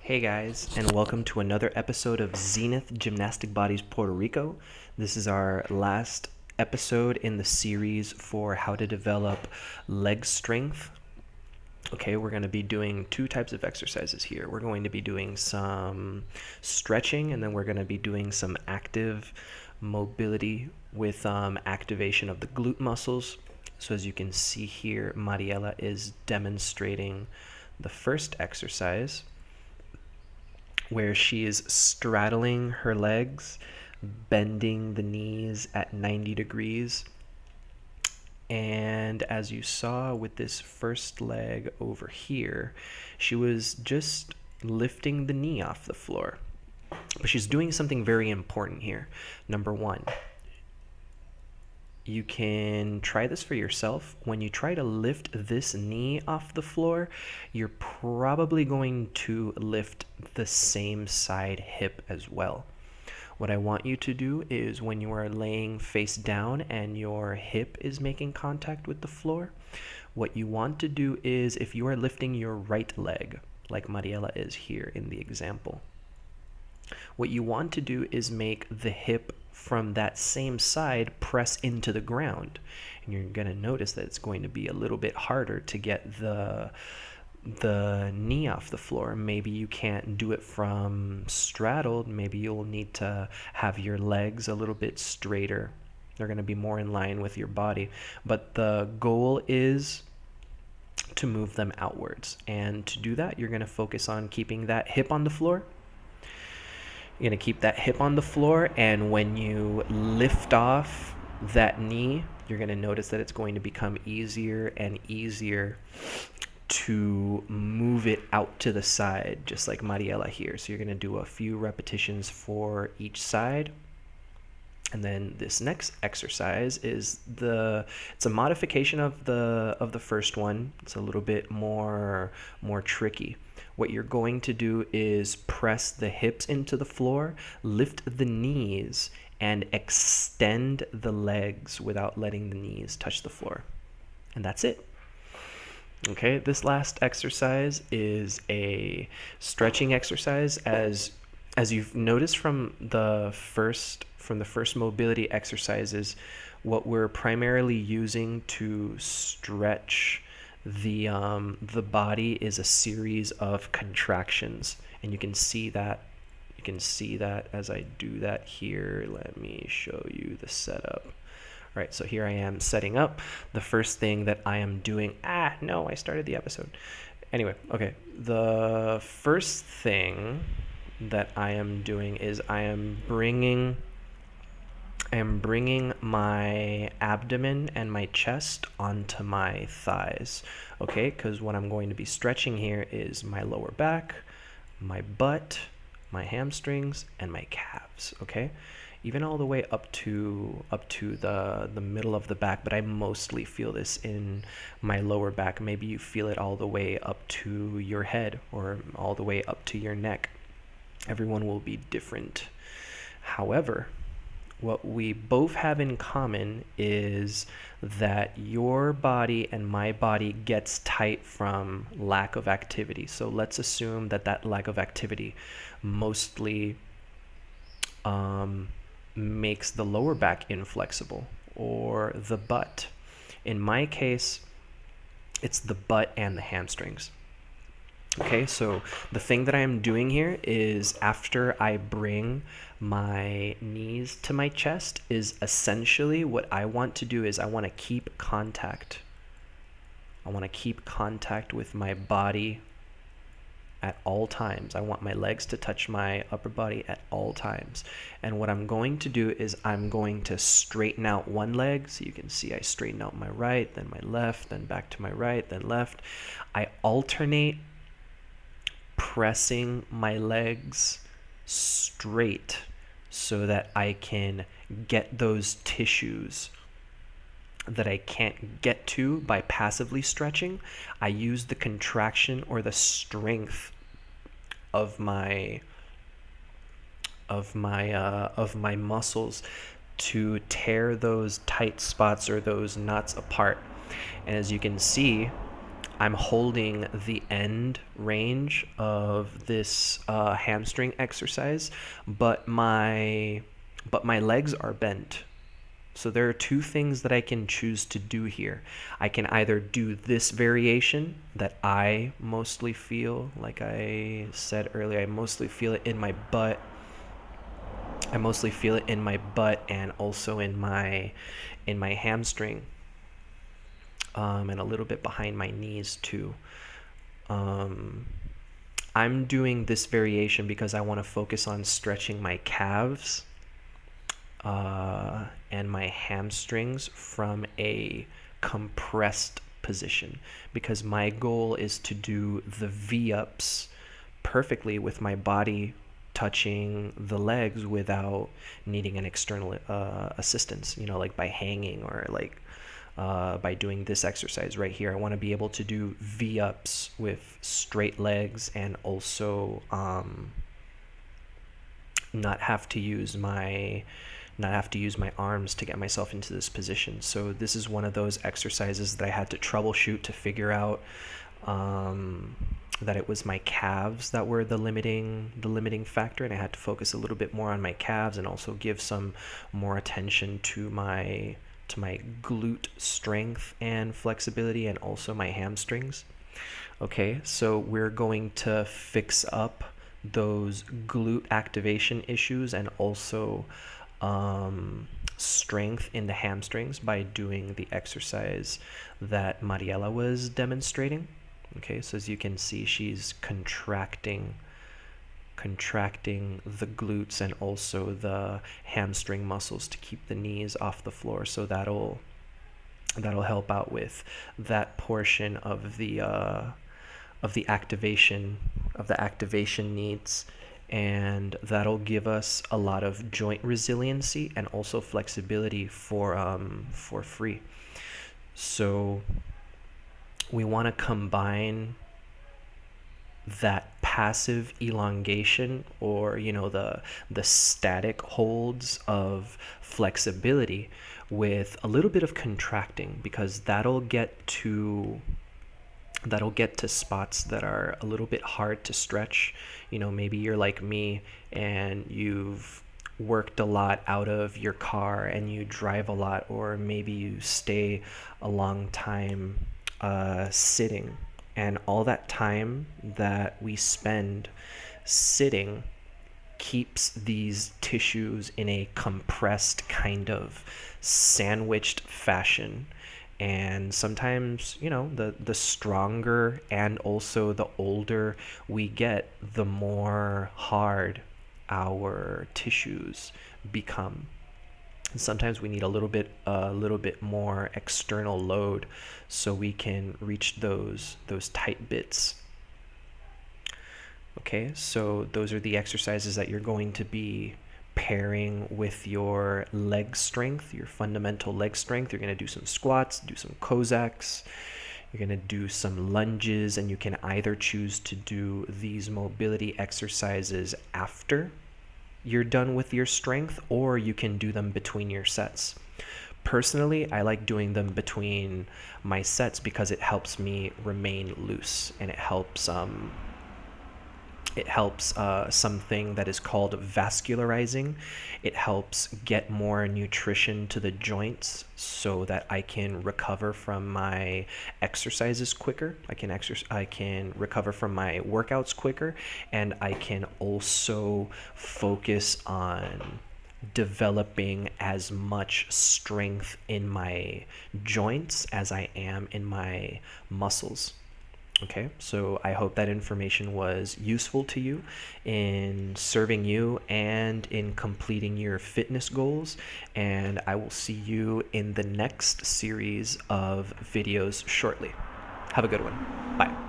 Hey guys, and welcome to another episode of Zenith Gymnastic Bodies Puerto Rico. This is our last episode in the series for how to develop leg strength. Okay, we're going to be doing two types of exercises here. We're going to be doing some stretching, and then we're going to be doing some active mobility with activation of the glute muscles. So as you can see here, Mariela is demonstrating the first exercise, where she is straddling her legs, bending the knees at 90 degrees. And as you saw with this first leg over here, she was just lifting the knee off the floor. But she's doing something very important here. Number one, you can try this for yourself. When you try to lift this knee off the floor, you're probably going to lift the same side hip as well. What I want you to do is, when you are laying face down and your hip is making contact with the floor, what you want to do is, if you are lifting your right leg, like Mariela is here in the example, what you want to do is make the hip from that same side press into the ground. And you're going to notice that it's going to be a little bit harder to get the knee off the floor. Maybe you can't do it from straddled. Maybe you'll need to have your legs a little bit straighter. They're going to be more in line with your body. But the goal is to move them outwards. And to do that, you're going to focus on keeping that hip on the floor. You're going to keep that hip on the floor, and when you lift off that knee, you're going to notice that it's going to become easier and easier to move it out to the side, just like Mariela here. So you're going to do a few repetitions for each side. And then this next exercise is it's a modification of the first one. It's a little bit more tricky. What you're going to do is press the hips into the floor, lift the knees, and extend the legs without letting the knees touch the floor. And that's it. Okay, this last exercise is a stretching exercise. As you've noticed from the first mobility exercises, what we're primarily using to stretch the body is a series of contractions, and you can see that as I do that here. Let me show you the setup. All right, so here I am setting up. The first thing that I am doing, I started the episode. Anyway, okay, the first thing that I am doing is I am bringing my abdomen and my chest onto my thighs, okay? Because what I'm going to be stretching here is my lower back, my butt, my hamstrings, and my calves, okay? Even all the way up to the middle of the back, but I mostly feel this in my lower back. Maybe you feel it all the way up to your head or all the way up to your neck. Everyone will be different. However, what we both have in common is that your body and my body gets tight from lack of activity. So let's assume that lack of activity mostly makes the lower back inflexible, or the butt. In my case, it's the butt and the hamstrings. Okay, so the thing that I am doing here is, after I bring my knees to my chest, is essentially what I want to do is I want to keep contact. I want to keep contact with my body at all times. I want my legs to touch my upper body at all times. And what I'm going to do is I'm going to straighten out one leg. So you can see I straighten out my right, then my left, then back to my right, then left. I alternate pressing my legs straight so that I can get those tissues that I can't get to by passively stretching. I use the contraction or the strength of my muscles to tear those tight spots or those knots apart. And as you can see, I'm holding the end range of this hamstring exercise, but my legs are bent. So there are two things that I can choose to do here. I can either do this variation that I mostly feel, like I said earlier, I mostly feel it in my butt. I mostly feel it in my butt and also in my hamstring, and a little bit behind my knees too. Um, I'm doing this variation because I want to focus on stretching my calves and my hamstrings from a compressed position, because my goal is to do the V-ups perfectly with my body touching the legs without needing an external assistance, like by hanging or like by doing this exercise right here. I want to be able to do V-ups with straight legs and also not have to use my arms to get myself into this position. So this is one of those exercises that I had to troubleshoot to figure out that it was my calves that were the limiting factor, and I had to focus a little bit more on my calves and also give some more attention to my glute strength and flexibility and also my hamstrings. Okay, so we're going to fix up those glute activation issues and also strength in the hamstrings by doing the exercise that Mariela was demonstrating. Okay, so as you can see, she's contracting the glutes and also the hamstring muscles to keep the knees off the floor. So that'll help out with that portion of the activation needs, and that'll give us a lot of joint resiliency and also flexibility for free. So we want to combine that passive elongation, or the static holds of flexibility, with a little bit of contracting, because that'll get to spots that are a little bit hard to stretch. Maybe you're like me and you've worked a lot out of your car and you drive a lot, or maybe you stay a long time sitting, and all that time that we spend sitting keeps these tissues in a compressed kind of sandwiched fashion. And sometimes, the stronger and also the older we get, the more hard our tissues become. And sometimes we need a little bit more external load so we can reach those tight bits. Okay, so those are the exercises that you're going to be pairing with your leg strength, your fundamental leg strength. You're going to do some squats, do some Cossacks, you're going to do some lunges, and you can either choose to do these mobility exercises after you're done with your strength, or you can do them between your sets. Personally, I like doing them between my sets because it helps me remain loose, and it helps something that is called vascularizing. It helps get more nutrition to the joints so that I can recover from my exercises quicker. I can recover from my workouts quicker, and I can also focus on developing as much strength in my joints as I am in my muscles. Okay, so I hope that information was useful to you in serving you and in completing your fitness goals, and I will see you in the next series of videos shortly. Have a good one. Bye.